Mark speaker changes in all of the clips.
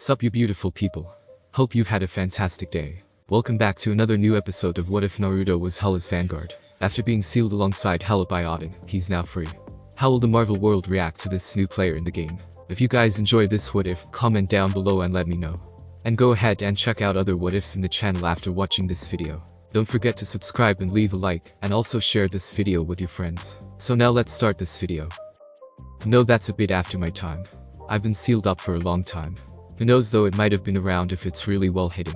Speaker 1: Sup you beautiful people. Hope you've had a fantastic day. Welcome back to another new episode of What If Naruto Was Hela's Vanguard. After being sealed alongside Hela by Odin, he's now free. How will the Marvel world react to this new player in the game? If you guys enjoy this what if, comment down below and let me know. And go ahead and check out other what ifs in the channel after watching this video. Don't forget to subscribe and leave a like, and also share this video with your friends. So now let's start this video. No, that's a bit after my time. I've been sealed up for a long time. Who knows though, it might have been around if it's really well hidden.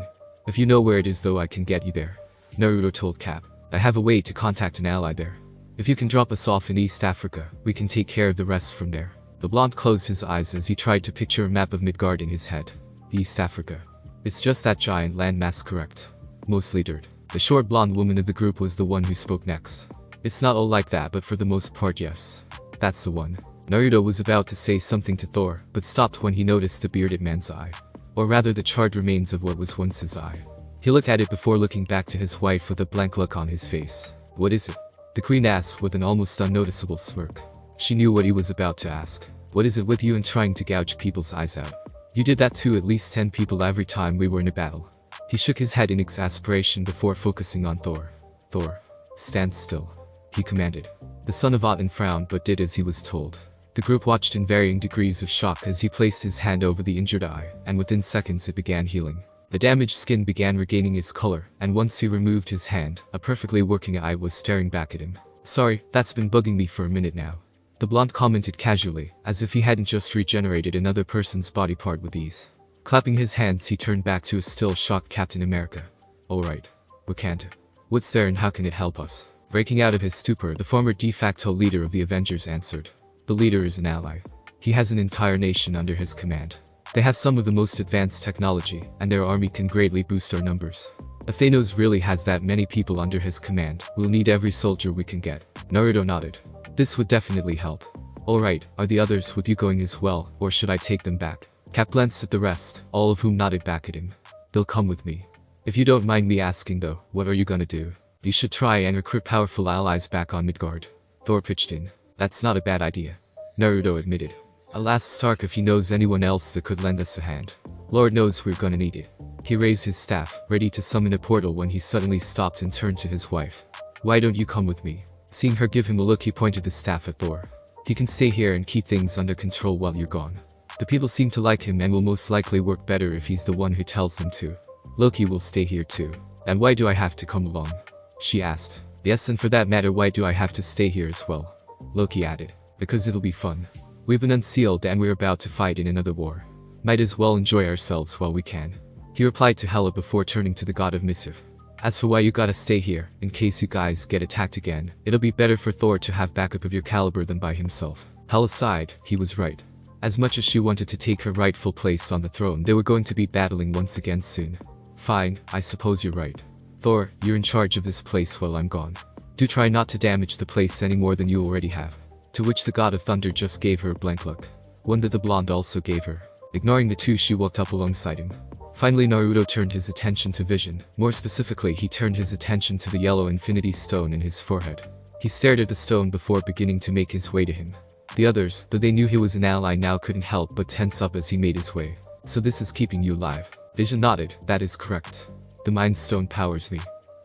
Speaker 1: If you know where it is though, I can get you there. Naruto told Cap. I have a way to contact an ally there. If you can drop us off in East Africa, we can take care of the rest from there. The blonde closed his eyes as he tried to picture a map of Midgard in his head. East Africa. It's just that giant landmass, correct? Mostly dirt. The short blonde woman of the group was the one who spoke next. It's not all like that, but for the most part yes. That's the one. Naruto was about to say something to Thor, but stopped when he noticed the bearded man's eye. Or rather the charred remains of what was once his eye. He looked at it before looking back to his wife with a blank look on his face. What is it? The queen asked with an almost unnoticeable smirk. She knew what he was about to ask. What is it with you and trying to gouge people's eyes out? You did that to at least 10 people every time we were in a battle. He shook his head in exasperation before focusing on Thor. Thor. Stand still. He commanded. The son of Odin frowned but did as he was told. The group watched in varying degrees of shock as he placed his hand over the injured eye, and within seconds it began healing. The damaged skin began regaining its color, and once he removed his hand, a perfectly working eye was staring back at him. Sorry, that's been bugging me for a minute now. The blonde commented casually, as if he hadn't just regenerated another person's body part with ease. Clapping his hands, he turned back to a still shocked Captain America. Alright. Wakanda. What's there and how can it help us? Breaking out of his stupor, the former de facto leader of the Avengers answered. The leader is an ally. He has an entire nation under his command. They have some of the most advanced technology, and their army can greatly boost our numbers. If Thanos really has that many people under his command, we'll need every soldier we can get. Naruto nodded. This would definitely help. Alright, are the others with you going as well, or should I take them back? Cap glanced at the rest, all of whom nodded back at him. They'll come with me. If you don't mind me asking though, what are you gonna do? You should try and recruit powerful allies back on Midgard. Thor pitched in. That's not a bad idea. Naruto admitted. I'll ask Stark if he knows anyone else that could lend us a hand. Lord knows we're gonna need it. He raised his staff, ready to summon a portal when he suddenly stopped and turned to his wife. Why don't you come with me? Seeing her give him a look, he pointed the staff at Thor. He can stay here and keep things under control while you're gone. The people seem to like him and will most likely work better if he's the one who tells them to. Loki will stay here too. And why do I have to come along? She asked. Yes, and for that matter, why do I have to stay here as well? Loki added. Because it'll be fun. We've been unsealed and we're about to fight in another war. Might as well enjoy ourselves while we can. He replied to Hela before turning to the god of mischief. As for why you gotta stay here, in case you guys get attacked again, it'll be better for Thor to have backup of your caliber than by himself. Hela sighed. He was right. As much as she wanted to take her rightful place on the throne, they were going to be battling once again soon. Fine, I suppose you're right. Thor, you're in charge of this place while I'm gone. Do try not to damage the place any more than you already have. To which the god of thunder just gave her a blank look. One that the blonde also gave her. Ignoring the two, she walked up alongside him. Finally Naruto turned his attention to vision. More specifically, he turned his attention to the yellow infinity stone in his forehead. He stared at the stone before beginning to make his way to him. The others, though they knew he was an ally now, couldn't help but tense up as he made his way. So this is keeping you alive. Vision nodded. That is correct. The Mind Stone powers me.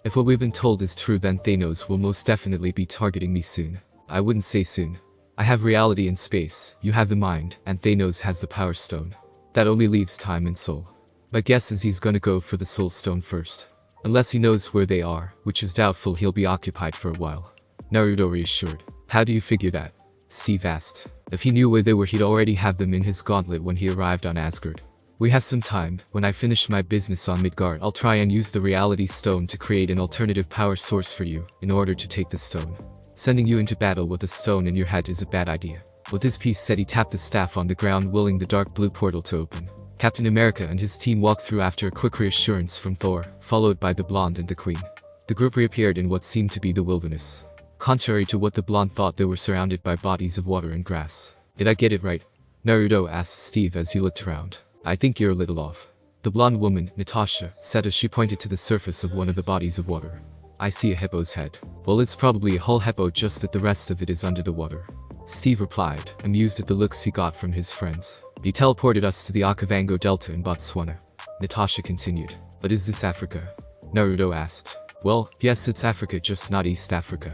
Speaker 1: If what we've been told is true, then Thanos will most definitely be targeting me soon. I wouldn't say soon. I have reality and space, you have the mind, and Thanos has the power stone. That only leaves time and soul. My guess is he's gonna go for the soul stone first. Unless he knows where they are, which is doubtful. He'll be occupied for a while. Naruto reassured. How do you figure that? Steve asked. If he knew where they were, he'd already have them in his gauntlet when he arrived on Asgard. We have some time. When I finish my business on Midgard, I'll try and use the reality stone to create an alternative power source for you, in order to take the stone. Sending you into battle with a stone in your head is a bad idea. With this piece said, he tapped the staff on the ground, willing the dark blue portal to open. Captain America and his team walked through after a quick reassurance from Thor, followed by the blonde and the queen. The group reappeared in what seemed to be the wilderness. Contrary to what the blonde thought, they were surrounded by bodies of water and grass. Did I get it right? Naruto asked Steve as he looked around. I think you're a little off. The blonde woman, Natasha, said as she pointed to the surface of one of the bodies of water. I see a hippo's head. Well, it's probably a whole hippo, just that the rest of it is under the water. Steve replied, amused at the looks he got from his friends. He teleported us to the Okavango Delta in Botswana. Natasha continued. But is this Africa? Naruto asked. Well, yes, it's Africa, just not East Africa.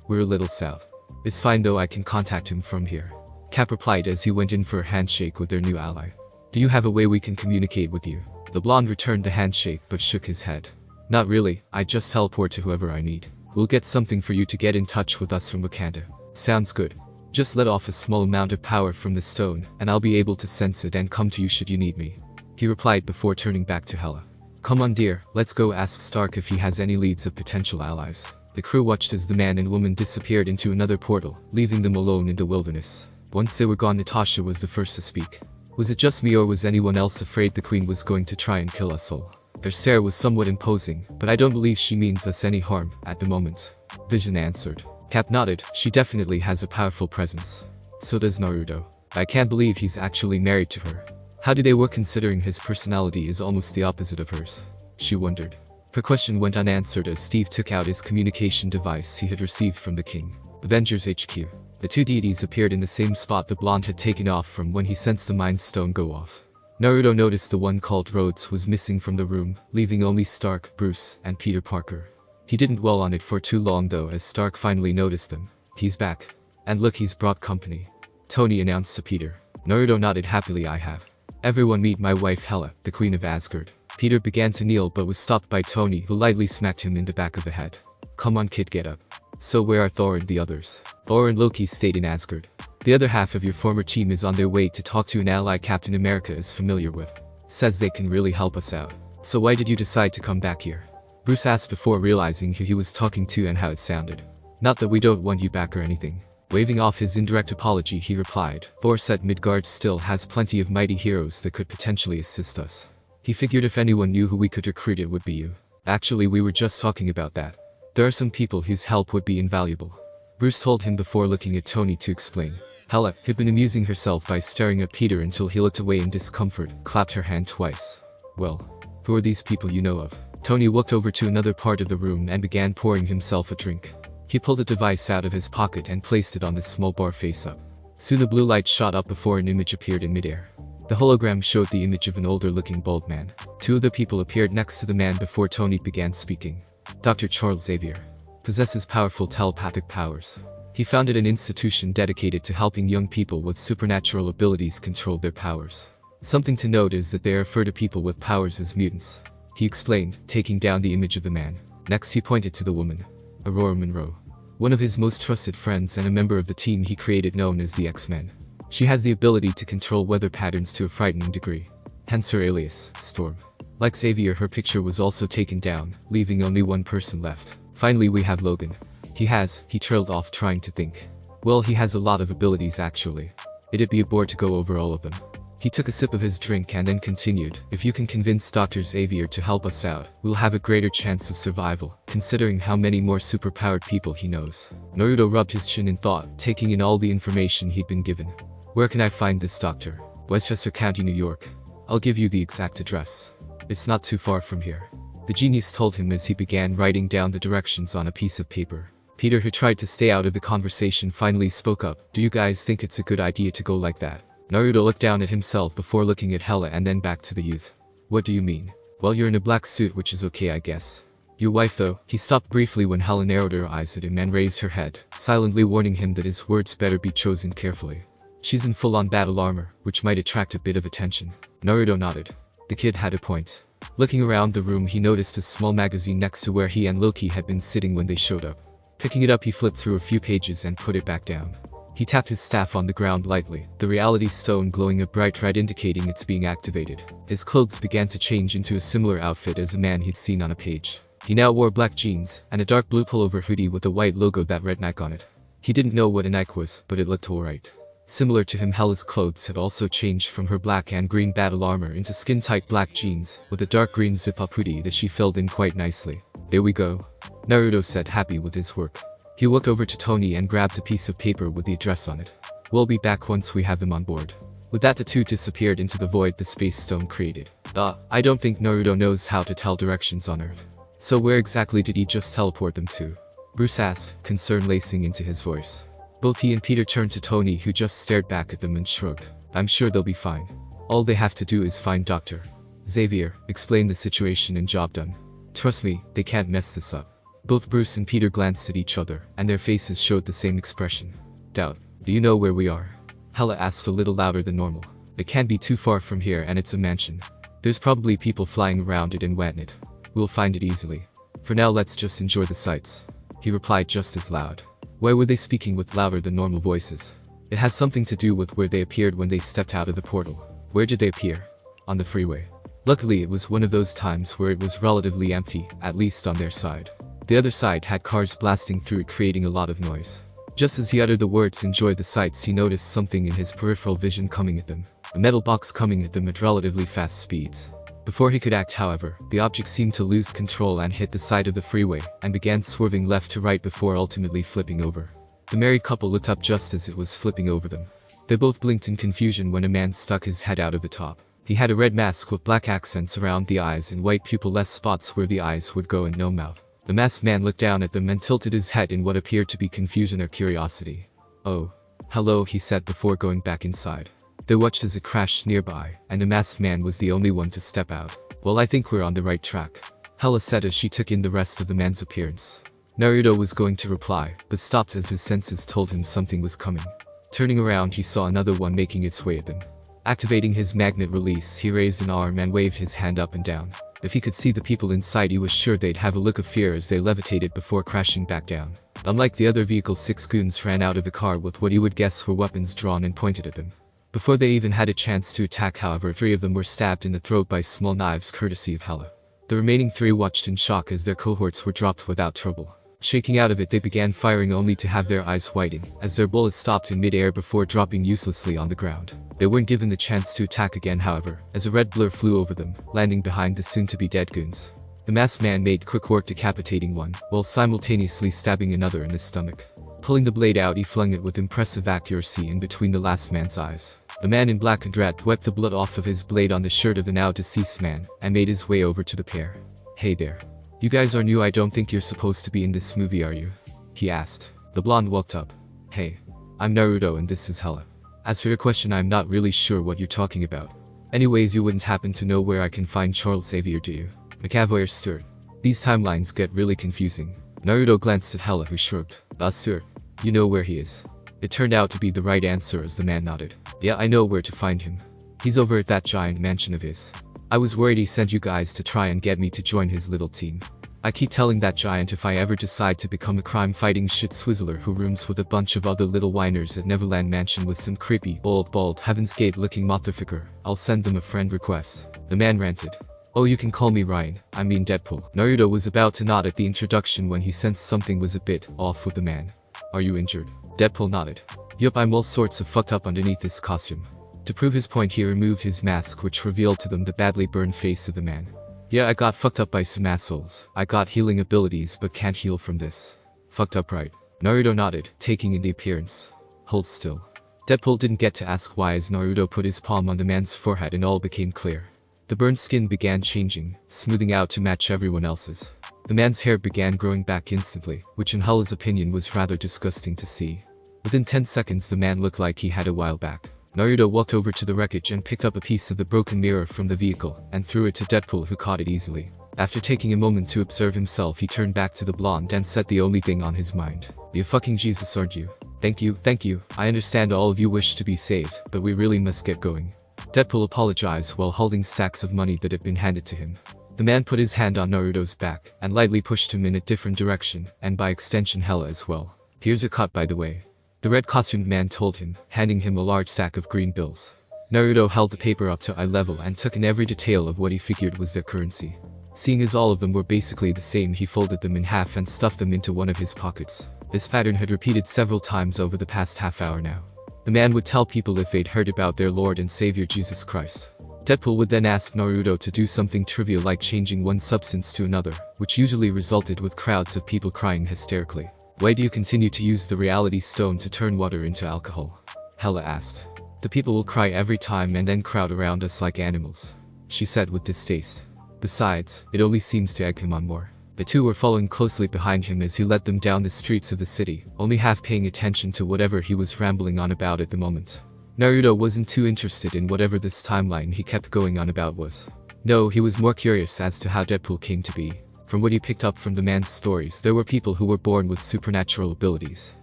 Speaker 1: We're a little south. It's fine though, I can contact him from here. Cap replied as he went in for a handshake with their new ally. Do you have a way we can communicate with you? The blonde returned the handshake but shook his head. Not really, I just teleport to whoever I need. We'll get something for you to get in touch with us from Wakanda. Sounds good. Just let off a small amount of power from the stone, and I'll be able to sense it and come to you should you need me. He replied before turning back to Hela. Come on dear, let's go ask Stark if he has any leads of potential allies. The crew watched as the man and woman disappeared into another portal, leaving them alone in the wilderness. Once they were gone, Natasha was the first to speak. Was it just me or was anyone else afraid the queen was going to try and kill us all? Her stare was somewhat imposing, but I don't believe she means us any harm, at the moment. Vision answered. Cap nodded, she definitely has a powerful presence. So does Naruto. I can't believe he's actually married to her. How do they work considering his personality is almost the opposite of hers? She wondered. Her question went unanswered as Steve took out his communication device he had received from the king. Avengers HQ. The two deities appeared in the same spot the blonde had taken off from when he sensed the Mind Stone go off. Naruto noticed the one called Rhodes was missing from the room, leaving only Stark, Bruce, and Peter Parker. He didn't dwell on it for too long though as Stark finally noticed them. He's back. And look, he's brought company. Tony announced to Peter. Naruto nodded happily. I have. Everyone meet my wife Hela, the Queen of Asgard. Peter began to kneel but was stopped by Tony who lightly smacked him in the back of the head. Come on kid, get up. So where are Thor and the others? Thor and Loki stayed in Asgard. The other half of your former team is on their way to talk to an ally Captain America is familiar with. Says they can really help us out. So why did you decide to come back here? Bruce asked before realizing who he was talking to and how it sounded. Not that we don't want you back or anything. Waving off his indirect apology, he replied. Thor said Midgard still has plenty of mighty heroes that could potentially assist us. He figured if anyone knew who we could recruit it would be you. Actually, we were just talking about that. There are some people whose help would be invaluable. Bruce told him before looking at Tony to explain. Hela, who'd been amusing herself by staring at Peter until he looked away in discomfort, clapped her hand twice. Well, who are these people you know of? Tony walked over to another part of the room and began pouring himself a drink. He pulled a device out of his pocket and placed it on the small bar face up. Soon a blue light shot up before an image appeared in midair. The hologram showed the image of an older-looking bald man. Two of the people appeared next to the man before Tony began speaking. Dr. Charles Xavier possesses powerful telepathic powers. He founded an institution dedicated to helping young people with supernatural abilities control their powers. Something to note is that they refer to people with powers as mutants. He explained, taking down the image of the man. Next he pointed to the woman. Aurora Monroe. One of his most trusted friends and a member of the team he created known as the X-Men. She has the ability to control weather patterns to a frightening degree. Hence her alias, Storm. Like Xavier, her picture was also taken down, leaving only one person left. Finally we have Logan. He trailed off trying to think. Well, he has a lot of abilities actually. It'd be a bore to go over all of them. He took a sip of his drink and then continued, if you can convince Dr. Xavier to help us out, we'll have a greater chance of survival, considering how many more superpowered people he knows. Naruto rubbed his chin in thought, taking in all the information he'd been given. Where can I find this doctor? Westchester County, New York. I'll give you the exact address. It's not too far from here. The genius told him as he began writing down the directions on a piece of paper. Peter, who tried to stay out of the conversation, finally spoke up. Do you guys think it's a good idea to go like that? Naruto looked down at himself before looking at Hela and then back to the youth. What do you mean? Well, you're in a black suit, which is okay, I guess. Your wife though? He stopped briefly when Hela narrowed her eyes at him and raised her head, silently warning him that his words better be chosen carefully. She's in full-on battle armor, which might attract a bit of attention. Naruto nodded. The kid had a point. Looking around the room, he noticed a small magazine next to where he and Loki had been sitting when they showed up. Picking it up, he flipped through a few pages and put it back down. He tapped his staff on the ground lightly, the reality stone glowing a bright red indicating it's being activated. His clothes began to change into a similar outfit as a man he'd seen on a page. He now wore black jeans, and a dark blue pullover hoodie with a white logo that read Nike on it. He didn't know what a Nike was, but it looked alright. Similar to him, Hela's clothes had also changed from her black and green battle armor into skin-tight black jeans, with a dark green zip-up hoodie that she filled in quite nicely. There we go. Naruto said, happy with his work. He walked over to Tony and grabbed a piece of paper with the address on it. We'll be back once we have them on board. With that, the two disappeared into the void the space stone created. I don't think Naruto knows how to tell directions on Earth. So where exactly did he just teleport them to? Bruce asked, concern lacing into his voice. Both he and Peter turned to Tony, who just stared back at them and shrugged. I'm sure they'll be fine. All they have to do is find Dr. Xavier, explain the situation and job done. Trust me, they can't mess this up. Both Bruce and Peter glanced at each other, and their faces showed the same expression. Doubt. Do you know where we are? Hela asked a little louder than normal. It can't be too far from here and it's a mansion. There's probably people flying around it and wetting it. We'll find it easily. For now let's just enjoy the sights. He replied just as loud. Why were they speaking with louder than normal voices? It has something to do with where they appeared when they stepped out of the portal. Where did they appear? On the freeway. Luckily it was one of those times where it was relatively empty, at least on their side. The other side had cars blasting through it creating a lot of noise. Just as he uttered the words enjoy the sights he noticed something in his peripheral vision coming at them. A metal box coming at them at relatively fast speeds. Before he could act however, the object seemed to lose control and hit the side of the freeway, and began swerving left to right before ultimately flipping over. The married couple looked up just as it was flipping over them. They both blinked in confusion when a man stuck his head out of the top. He had a red mask with black accents around the eyes and white pupil-less spots where the eyes would go and no mouth. The masked man looked down at them and tilted his head in what appeared to be confusion or curiosity. Oh. Hello, he said before going back inside. They watched as it crashed nearby, and the masked man was the only one to step out. Well, I think we're on the right track, Hela said as she took in the rest of the man's appearance. Naruto was going to reply, but stopped as his senses told him something was coming. Turning around he saw another one making its way at them. Activating his magnet release, he raised an arm and waved his hand up and down. If he could see the people inside he was sure they'd have a look of fear as they levitated before crashing back down. Unlike the other vehicle, 6 goons ran out of the car with what he would guess were weapons drawn and pointed at them. Before they even had a chance to attack however, 3 of them were stabbed in the throat by small knives courtesy of Hela. The remaining 3 watched in shock as their cohorts were dropped without trouble. Shaking out of it they began firing only to have their eyes widen, as their bullets stopped in mid-air before dropping uselessly on the ground. They weren't given the chance to attack again however, as a red blur flew over them, landing behind the soon-to-be dead goons. The masked man made quick work decapitating one, while simultaneously stabbing another in the stomach. Pulling the blade out he flung it with impressive accuracy in between the last man's eyes. The man in black and red wiped the blood off of his blade on the shirt of the now deceased man, and made his way over to the pair. Hey there. You guys are new, I don't think you're supposed to be in this movie, are you? He asked. The blonde walked up. Hey. I'm Naruto and this is Hela. As for your question, I'm not really sure what you're talking about. Anyways, you wouldn't happen to know where I can find Charles Xavier, do you? McAvoy stirred. These timelines get really confusing. Naruto glanced at Hela who shrugged. Sir. You know where he is. It turned out to be the right answer as the man nodded. Yeah, I know where to find him. He's over at that giant mansion of his. I was worried he sent you guys to try and get me to join his little team. I keep telling that giant if I ever decide to become a crime-fighting shit swizzler who rooms with a bunch of other little whiners at Neverland Mansion with some creepy, old, bald, Heaven's Gate-looking motherfucker, I'll send them a friend request. The man ranted. Oh, you can call me Ryan, I mean Deadpool. Naruto was about to nod at the introduction when he sensed something was a bit off with the man. Are you injured? Deadpool nodded. Yup, I'm all sorts of fucked up underneath this costume. To prove his point he removed his mask which revealed to them the badly burned face of the man. Yeah, I got fucked up by some assholes. I got healing abilities but can't heal from this. Fucked up, right? Naruto nodded, taking in the appearance. Hold still. Deadpool didn't get to ask why as Naruto put his palm on the man's forehead and all became clear. The burned skin began changing, smoothing out to match everyone else's. The man's hair began growing back instantly, which in Hela's opinion was rather disgusting to see. Within 10 seconds the man looked like he had a while back. Naruto walked over to the wreckage and picked up a piece of the broken mirror from the vehicle, and threw it to Deadpool who caught it easily. After taking a moment to observe himself he turned back to the blonde and said the only thing on his mind. You fucking Jesus, aren't you? Thank you, I understand all of you wish to be saved, but we really must get going. Deadpool apologized while holding stacks of money that had been handed to him. The man put his hand on Naruto's back, and lightly pushed him in a different direction, and by extension Hela as well. Here's a cut by the way. The red costumed man told him, handing him a large stack of green bills. Naruto held the paper up to eye level and took in every detail of what he figured was their currency. Seeing as all of them were basically the same he folded them in half and stuffed them into one of his pockets. This pattern had repeated several times over the past half hour now. The man would tell people if they'd heard about their Lord and Savior Jesus Christ. Deadpool would then ask Naruto to do something trivial like changing one substance to another, which usually resulted with crowds of people crying hysterically. Why do you continue to use the reality stone to turn water into alcohol? Hela asked. The people will cry every time and then crowd around us like animals, she said with distaste. Besides, it only seems to egg him on more. The two were following closely behind him as he led them down the streets of the city, only half paying attention to whatever he was rambling on about at the moment. Naruto wasn't too interested in whatever this timeline he kept going on about was. No, he was more curious as to how Deadpool came to be. From what he picked up from the man's stories, there were people who were born with supernatural abilities.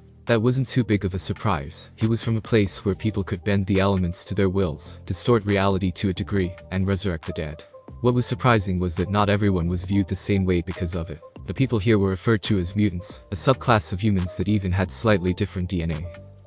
Speaker 1: That wasn't too big of a surprise. He was from a place where people could bend the elements to their wills, distort reality to a degree, and resurrect the dead. What was surprising was that not everyone was viewed the same way because of it. The people here were referred to as mutants, a subclass of humans that even had slightly different DNA.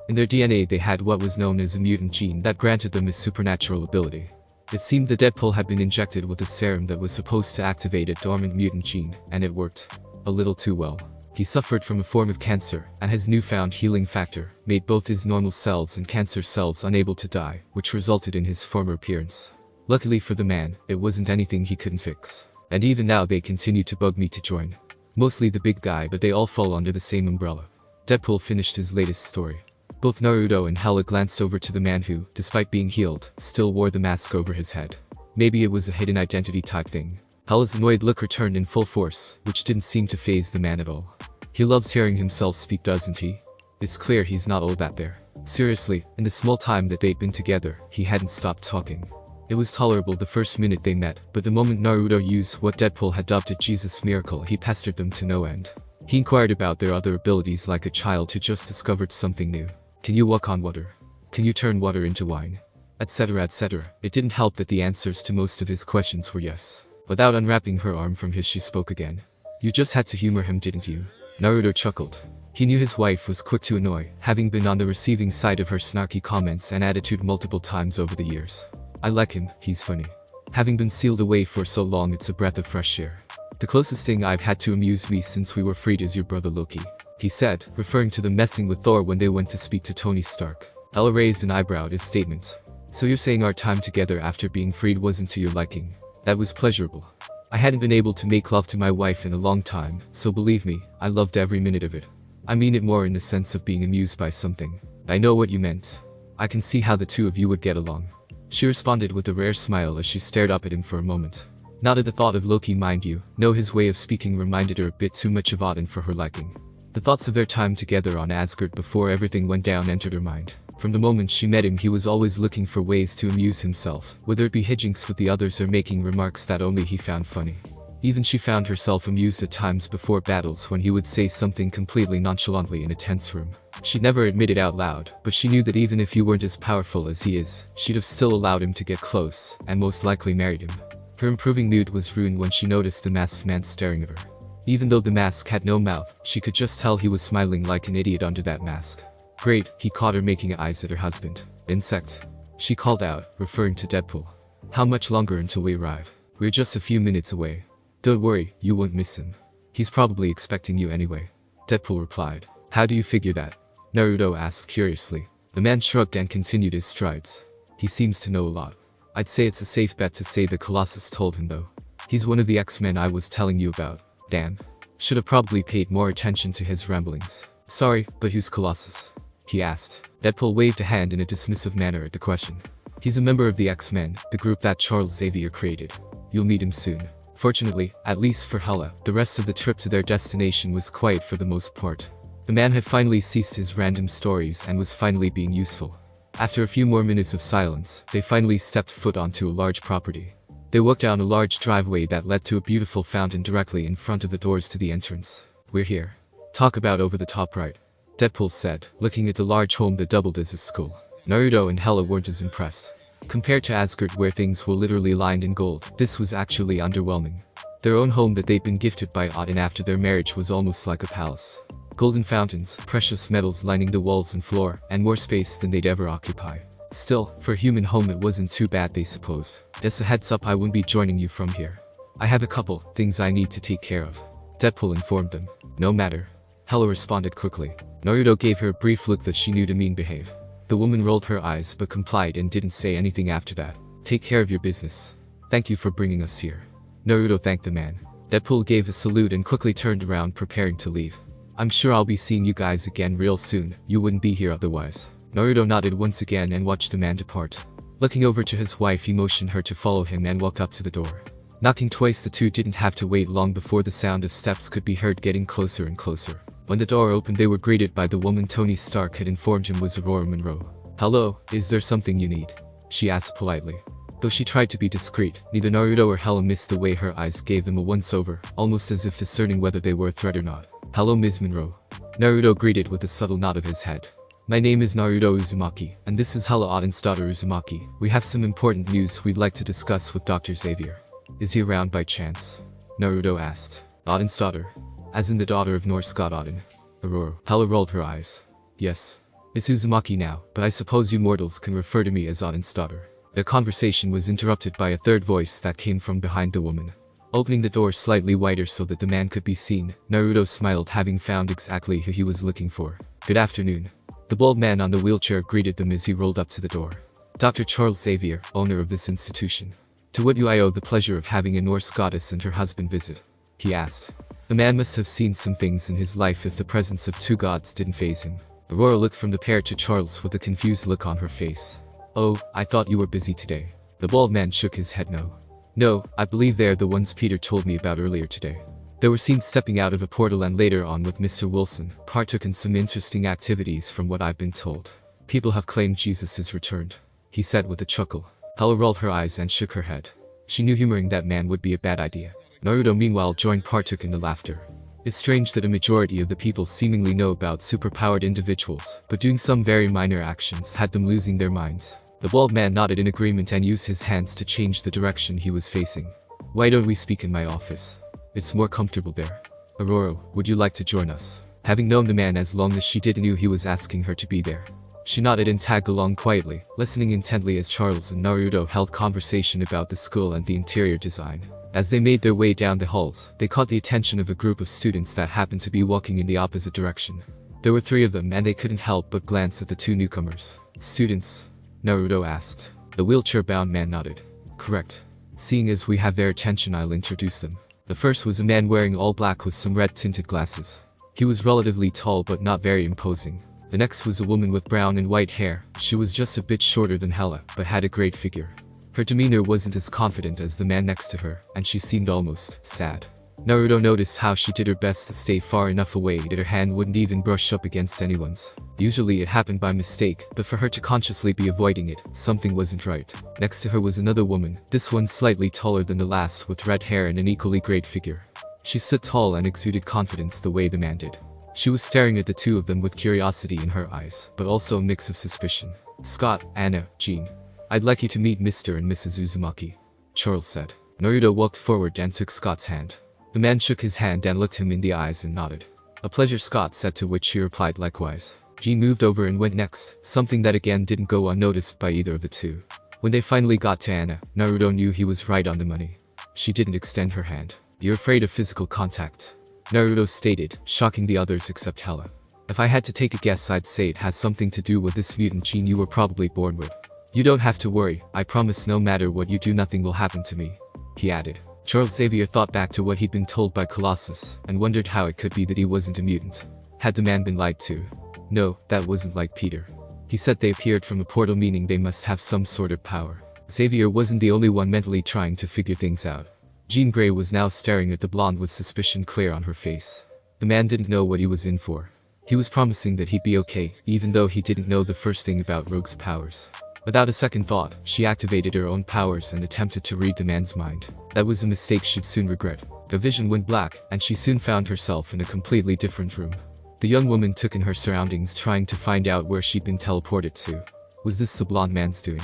Speaker 1: In their DNA they had what was known as a mutant gene that granted them a supernatural ability. It seemed that Deadpool had been injected with a serum that was supposed to activate a dormant mutant gene, and it worked. A little too well. He suffered from a form of cancer, and his newfound healing factor made both his normal cells and cancer cells unable to die, which resulted in his former appearance. Luckily for the man, it wasn't anything he couldn't fix. And even now they continue to bug me to join. Mostly the big guy, but they all fall under the same umbrella. Deadpool finished his latest story. Both Naruto and Hela glanced over to the man who, despite being healed, still wore the mask over his head. Maybe it was a hidden identity type thing. Hela's annoyed look returned in full force, which didn't seem to faze the man at all. He loves hearing himself speak, doesn't he? It's clear he's not all that there. Seriously, in the small time that they'd been together, he hadn't stopped talking. It was tolerable the first minute they met, but the moment Naruto used what Deadpool had dubbed a Jesus miracle, he pestered them to no end. He inquired about their other abilities like a child who just discovered something new. Can you walk on water? Can you turn water into wine? Etc. etc. It didn't help that the answers to most of his questions were yes. Without unwrapping her arm from his, she spoke again. You just had to humor him, didn't you? Naruto chuckled. He knew his wife was quick to annoy, having been on the receiving side of her snarky comments and attitude multiple times over the years. I like him, he's funny. Having been sealed away for so long, it's a breath of fresh air. The closest thing I've had to amuse me since we were freed is your brother Loki, he said, referring to them messing with Thor when they went to speak to Tony Stark. Ella raised an eyebrow at his statement. So you're saying our time together after being freed wasn't to your liking? That was pleasurable. I hadn't been able to make love to my wife in a long time, so believe me, I loved every minute of it. I mean it more in the sense of being amused by something. I know what you meant. I can see how the two of you would get along. She responded with a rare smile as she stared up at him for a moment. Not at the thought of Loki, mind you. No, his way of speaking reminded her a bit too much of Odin for her liking. The thoughts of their time together on Asgard before everything went down entered her mind. From the moment she met him, he was always looking for ways to amuse himself, whether it be hijinks with the others or making remarks that only he found funny. Even she found herself amused at times before battles when he would say something completely nonchalantly in a tense room. She'd never admit it out loud, but she knew that even if he weren't as powerful as he is, she'd have still allowed him to get close, and most likely married him. Her improving mood was ruined when she noticed the masked man staring at her. Even though the mask had no mouth, she could just tell he was smiling like an idiot under that mask. Great, he caught her making eyes at her husband. Insect. She called out, referring to Deadpool. How much longer until we arrive? We're just a few minutes away. Don't worry, you won't miss him. He's probably expecting you anyway. Deadpool replied. How do you figure that? Naruto asked curiously. The man shrugged and continued his strides. He seems to know a lot. I'd say it's a safe bet to say the Colossus told him though. He's one of the X-Men I was telling you about. Damn. Should have probably paid more attention to his ramblings. Sorry, but who's Colossus? He asked. Deadpool waved a hand in a dismissive manner at the question. He's a member of the X-Men, the group that Charles Xavier created. You'll meet him soon. Fortunately, at least for Hela, the rest of the trip to their destination was quiet for the most part. The man had finally ceased his random stories and was finally being useful. After a few more minutes of silence, they finally stepped foot onto a large property. They walked down a large driveway that led to a beautiful fountain directly in front of the doors to the entrance. We're here. Talk about over the top, right? Deadpool said, looking at the large home that doubled as his school. Naruto and Hela weren't as impressed. Compared to Asgard where things were literally lined in gold, this was actually underwhelming. Their own home that they'd been gifted by Odin after their marriage was almost like a palace. Golden fountains, precious metals lining the walls and floor, and more space than they'd ever occupy. Still, for a human home it wasn't too bad, they supposed. Just a heads up, I won't be joining you from here. I have a couple things I need to take care of. Deadpool informed them. No matter. Hela responded quickly. Naruto gave her a brief look that she knew to mean behave. The woman rolled her eyes but complied and didn't say anything after that. Take care of your business. Thank you for bringing us here. Naruto thanked the man. Deadpool gave a salute and quickly turned around preparing to leave. I'm sure I'll be seeing you guys again real soon, you wouldn't be here otherwise. Naruto nodded once again and watched the man depart. Looking over to his wife, he motioned her to follow him and walked up to the door. Knocking twice, the two didn't have to wait long before the sound of steps could be heard getting closer and closer. When the door opened, they were greeted by the woman Tony Stark had informed him was Aurora Monroe. Hello, is there something you need? She asked politely. Though she tried to be discreet, neither Naruto or Hela missed the way her eyes gave them a once-over, almost as if discerning whether they were a threat or not. Hello Ms. Monroe. Naruto greeted with a subtle nod of his head. My name is Naruto Uzumaki, and this is Hela Odin's daughter Uzumaki. We have some important news we'd like to discuss with Dr. Xavier. Is he around by chance? Naruto asked. Odin's daughter? As in the daughter of Norse god Odin. Aurora. Hela rolled her eyes. Yes. It's Uzumaki now, but I suppose you mortals can refer to me as Odin's daughter. The conversation was interrupted by a third voice that came from behind the woman. Opening the door slightly wider so that the man could be seen, Naruto smiled, having found exactly who he was looking for. Good afternoon. The bald man on the wheelchair greeted them as he rolled up to the door. Dr. Charles Xavier, owner of this institution. To what do I owe the pleasure of having a Norse goddess and her husband visit? He asked. The man must have seen some things in his life if the presence of two gods didn't faze him. Aurora looked from the pair to Charles with a confused look on her face. Oh, I thought you were busy today. The bald man shook his head no. No, I believe they're the ones Peter told me about earlier today. They were seen stepping out of a portal and later on with Mr. Wilson, partook in some interesting activities from what I've been told. People have claimed Jesus has returned. He said with a chuckle. Hela rolled her eyes and shook her head. She knew humoring that man would be a bad idea. Naruto meanwhile partook in the laughter. It's strange that a majority of the people seemingly know about superpowered individuals, but doing some very minor actions had them losing their minds. The bald man nodded in agreement and used his hands to change the direction he was facing. Why don't we speak in my office? It's more comfortable there. Aurora, would you like to join us? Having known the man as long as she did, knew he was asking her to be there. She nodded and tagged along quietly, listening intently as Charles and Naruto held conversation about the school and the interior design. As they made their way down the halls, they caught the attention of a group of students that happened to be walking in the opposite direction. There were 3 of them and they couldn't help but glance at the 2 newcomers. Students? Naruto asked. The wheelchair-bound man nodded. Correct. Seeing as we have their attention, I'll introduce them. The first was a man wearing all black with some red-tinted glasses. He was relatively tall but not very imposing. The next was a woman with brown and white hair. She was just a bit shorter than Hela, but had a great figure. Her demeanor wasn't as confident as the man next to her, and she seemed almost sad. Naruto noticed how she did her best to stay far enough away that her hand wouldn't even brush up against anyone's. Usually it happened by mistake, but for her to consciously be avoiding it, something wasn't right. Next to her was another woman, this one slightly taller than the last with red hair and an equally great figure. She stood tall and exuded confidence the way the man did. She was staring at the 2 of them with curiosity in her eyes, but also a mix of suspicion. Scott, Anna, Jean. I'd like you to meet Mr. and Mrs. Uzumaki, Charles said. Naruto walked forward and took Scott's hand. The man shook his hand and looked him in the eyes and nodded. A pleasure, Scott said, to which he replied likewise. Jean moved over and went next, something that again didn't go unnoticed by either of the 2. When they finally got to Anna, Naruto knew he was right on the money. She didn't extend her hand. You're afraid of physical contact, Naruto stated, shocking the others except Hela. If I had to take a guess, I'd say it has something to do with this mutant gene you were probably born with. You don't have to worry, I promise no matter what you do nothing will happen to me, he added. Charles Xavier thought back to what he'd been told by Colossus, and wondered how it could be that he wasn't a mutant. Had the man been lied to? No, that wasn't like Peter. He said they appeared from a portal, meaning they must have some sort of power. Xavier wasn't the only one mentally trying to figure things out. Jean Grey was now staring at the blonde with suspicion clear on her face. The man didn't know what he was in for. He was promising that he'd be okay, even though he didn't know the first thing about Rogue's powers. Without a second thought, she activated her own powers and attempted to read the man's mind. That was a mistake she'd soon regret. Her vision went black, and she soon found herself in a completely different room. The young woman took in her surroundings, trying to find out where she'd been teleported to. Was this the blonde man's doing?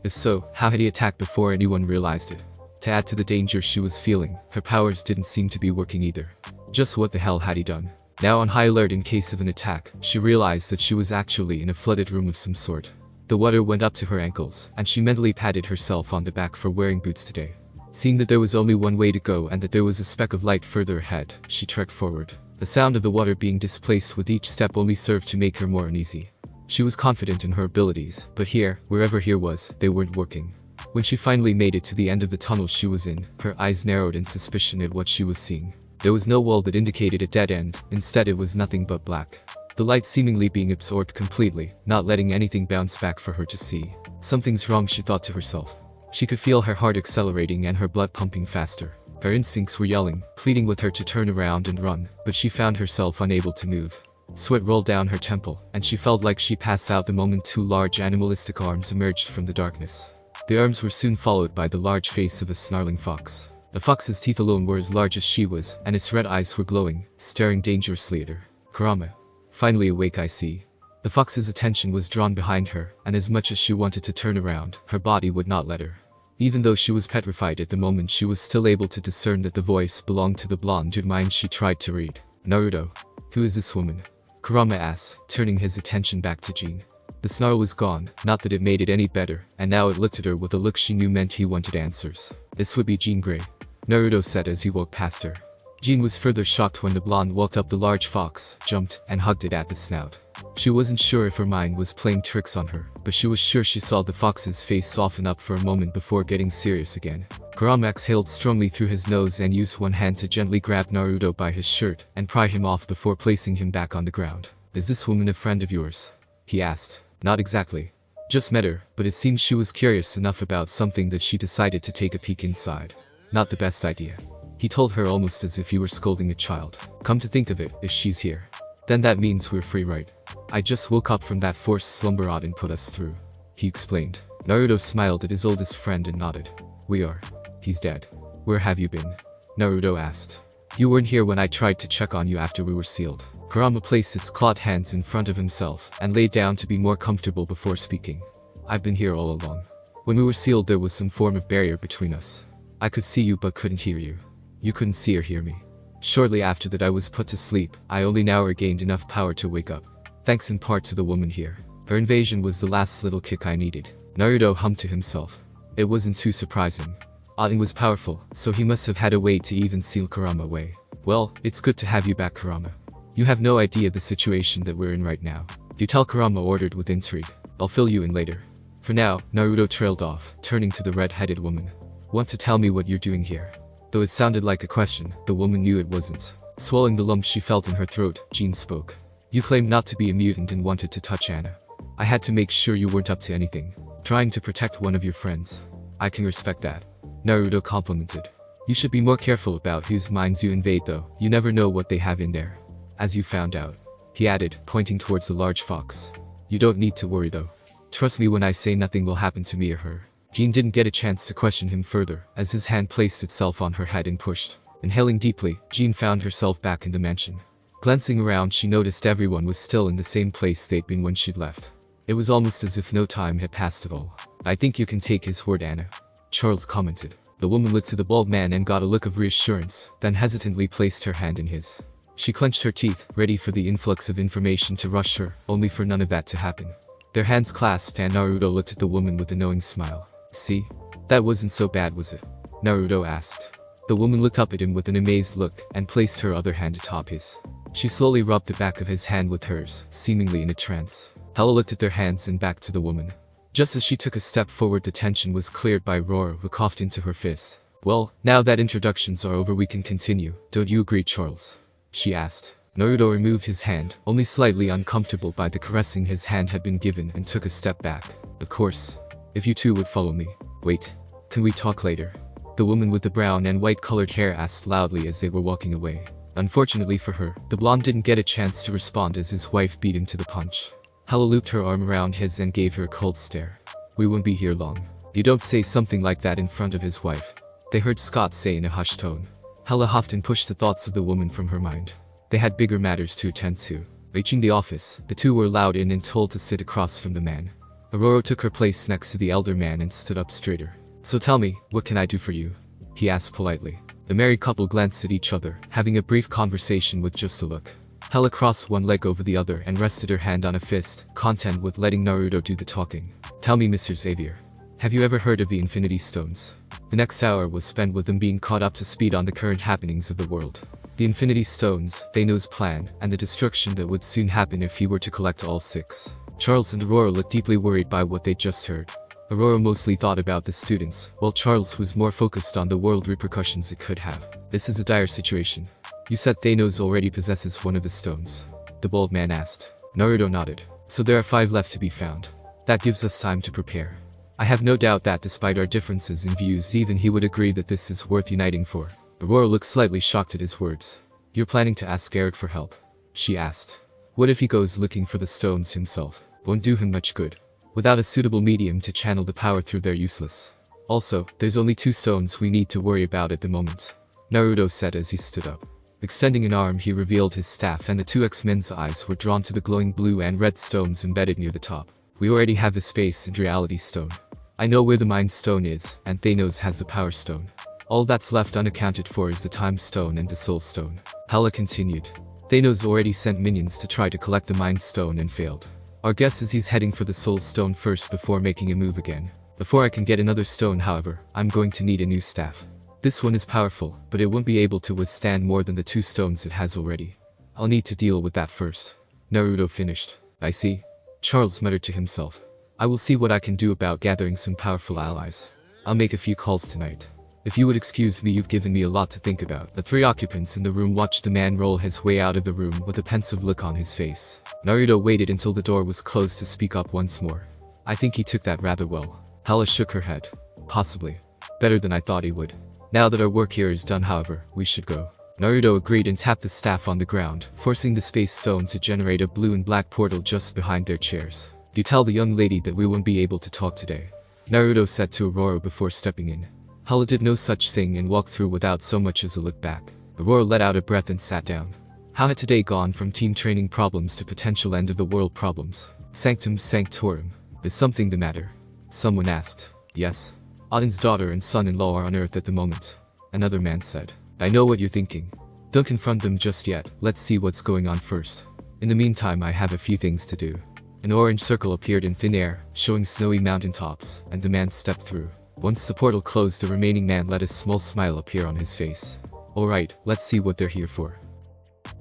Speaker 1: If so, how had he attacked before anyone realized it? To add to the danger she was feeling, her powers didn't seem to be working either. Just what the hell had he done? Now on high alert in case of an attack, she realized that she was actually in a flooded room of some sort. The water went up to her ankles, and she mentally patted herself on the back for wearing boots today. Seeing that there was only one way to go and that there was a speck of light further ahead, she trekked forward. The sound of the water being displaced with each step only served to make her more uneasy. She was confident in her abilities, but here, wherever here was, they weren't working. When she finally made it to the end of the tunnel she was in, her eyes narrowed in suspicion at what she was seeing. There was no wall that indicated a dead end, instead it was nothing but black. The light seemingly being absorbed completely, not letting anything bounce back for her to see. Something's wrong, she thought to herself. She could feel her heart accelerating and her blood pumping faster. Her instincts were yelling, pleading with her to turn around and run, but she found herself unable to move. Sweat rolled down her temple, and she felt like she passed out the moment two large animalistic arms emerged from the darkness. The arms were soon followed by the large face of a snarling fox. The fox's teeth alone were as large as she was, and its red eyes were glowing, staring dangerously at her. Kurama. Finally awake, I see. The fox's attention was drawn behind her, and as much as she wanted to turn around, her body would not let her. Even though she was petrified at the moment, she was still able to discern that the voice belonged to the blonde whose mind she tried to read. Naruto. Who is this woman? Kurama asked, turning his attention back to Jin. The snarl was gone, not that it made it any better, and now it looked at her with a look she knew meant he wanted answers. This would be Jean Grey, Naruto said as he walked past her. Jean was further shocked when the blonde walked up the large fox, jumped, and hugged it at the snout. She wasn't sure if her mind was playing tricks on her, but she was sure she saw the fox's face soften up for a moment before getting serious again. Kurama exhaled strongly through his nose and used one hand to gently grab Naruto by his shirt and pry him off before placing him back on the ground. Is this woman a friend of yours? He asked. Not exactly. Just met her, but it seems she was curious enough about something that she decided to take a peek inside. Not the best idea. He told her almost as if he were scolding a child. Come to think of it, if she's here, then that means we're free, right? I just woke up from that forced slumber Odin put us through, he explained. Naruto smiled at his oldest friend and nodded. We are. He's dead. Where have you been? Naruto asked. You weren't here when I tried to check on you after we were sealed. Kurama placed his clawed hands in front of himself and lay down to be more comfortable before speaking. I've been here all along. When we were sealed, there was some form of barrier between us. I could see you but couldn't hear you. You couldn't see or hear me. Shortly after that I was put to sleep. I only now regained enough power to wake up. Thanks in part to the woman here. Her invasion was the last little kick I needed. Naruto hummed to himself. It wasn't too surprising. Odin was powerful, so he must have had a way to even seal Kurama away. Well, it's good to have you back, Kurama. You have no idea the situation that we're in right now. You tell, Kurama ordered with intrigue. I'll fill you in later. For now, Naruto trailed off, turning to the red-headed woman. Want to tell me what you're doing here? Though it sounded like a question, the woman knew it wasn't. Swallowing the lump she felt in her throat, Jean spoke. You claimed not to be a mutant and wanted to touch Anna. I had to make sure you weren't up to anything. Trying to protect one of your friends. I can respect that. Naruto complimented. You should be more careful about whose minds you invade though. You never know what they have in there. As you found out. He added, pointing towards the large fox. You don't need to worry though. Trust me when I say nothing will happen to me or her. Jean didn't get a chance to question him further, as his hand placed itself on her head and pushed. Inhaling deeply, Jean found herself back in the mansion. Glancing around, she noticed everyone was still in the same place they'd been when she'd left. It was almost as if no time had passed at all. I think you can take his word, Anna. Charles commented. The woman looked to the bald man and got a look of reassurance, then hesitantly placed her hand in his. She clenched her teeth, ready for the influx of information to rush her, only for none of that to happen. Their hands clasped and Naruto looked at the woman with a knowing smile. See? That wasn't so bad, was it? Naruto asked. The woman looked up at him with an amazed look and placed her other hand atop his. She slowly rubbed the back of his hand with hers, seemingly in a trance. Hela looked at their hands and back to the woman. Just as she took a step forward, the tension was cleared by Roar, who coughed into her fist. Well, now that introductions are over, we can continue. Don't you agree, Charles? She asked. Naruto removed his hand, only slightly uncomfortable by the caressing his hand had been given, and took a step back. Of course. If you two would follow me. Wait. Can we talk later? The woman with the brown and white colored hair asked loudly as they were walking away. Unfortunately for her, the blonde didn't get a chance to respond as his wife beat him to the punch. Hela looped her arm around his and gave her a cold stare. We won't be here long. You don't say something like that in front of his wife. They heard Scott say in a hushed tone. Hela huffed and pushed the thoughts of the woman from her mind. They had bigger matters to attend to. Reaching the office, the two were allowed in and told to sit across from the man. Aurora took her place next to the elder man and stood up straighter. So tell me, what can I do for you? He asked politely. The married couple glanced at each other, having a brief conversation with just a look. Hela crossed one leg over the other and rested her hand on a fist, content with letting Naruto do the talking. Tell me, Mr. Xavier. Have you ever heard of the Infinity Stones? The next hour was spent with them being caught up to speed on the current happenings of the world. The Infinity Stones, Thanos' plan, and the destruction that would soon happen if he were to collect all 6. Charles and Aurora looked deeply worried by what they'd just heard. Aurora mostly thought about the students, while Charles was more focused on the world repercussions it could have. This is a dire situation. You said Thanos already possesses one of the stones. The bald man asked. Naruto nodded. So there are 5 left to be found. That gives us time to prepare. I have no doubt that despite our differences in views, even he would agree that this is worth uniting for. Aurora looked slightly shocked at his words. You're planning to ask Eric for help? She asked. What if he goes looking for the stones himself? Won't do him much good. Without a suitable medium to channel the power through, they're useless. Also, there's only 2 stones we need to worry about at the moment, Naruto said as he stood up. Extending an arm, he revealed his staff, and the 2 X-Men's eyes were drawn to the glowing blue and red stones embedded near the top. We already have the Space and Reality Stone. I know where the Mind Stone is, and Thanos has the Power Stone. All that's left unaccounted for is the Time Stone and the Soul Stone. Hela continued. Thanos already sent minions to try to collect the Mind Stone and failed. Our guess is he's heading for the Soul Stone first before making a move again. Before I can get another stone, however, I'm going to need a new staff. This one is powerful, but it won't be able to withstand more than the 2 stones it has already. I'll need to deal with that first. Naruto finished. I see. Charles muttered to himself. I will see what I can do about gathering some powerful allies. I'll make a few calls tonight. If you would excuse me, you've given me a lot to think about. The 3 occupants in the room watched the man roll his way out of the room with a pensive look on his face. Naruto waited until the door was closed to speak up once more. I think he took that rather well. Hela shook her head. Possibly. Better than I thought he would. Now that our work here is done, however, we should go. Naruto agreed and tapped the staff on the ground, forcing the Space Stone to generate a blue and black portal just behind their chairs. You tell the young lady that we won't be able to talk today, Naruto said to Aurora before stepping in. Hela did no such thing and walked through without so much as a look back. Aurora let out a breath and sat down. How had today gone from team training problems to potential end of the world problems? Sanctum Sanctorum. Is something the matter? Someone asked. Yes. Odin's daughter and son-in-law are on Earth at the moment, another man said. I know what you're thinking. Don't confront them just yet, let's see what's going on first. In the meantime, I have a few things to do. An orange circle appeared in thin air, showing snowy mountaintops, and the man stepped through. Once the portal closed, the remaining man let a small smile appear on his face. Alright, let's see what they're here for.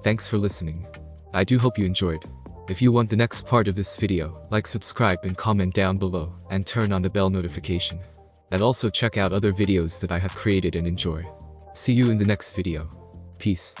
Speaker 1: Thanks for listening. I do hope you enjoyed. If you want the next part of this video, like, subscribe and comment down below, and turn on the bell notification. And also check out other videos that I have created and enjoy. See you in the next video. Peace.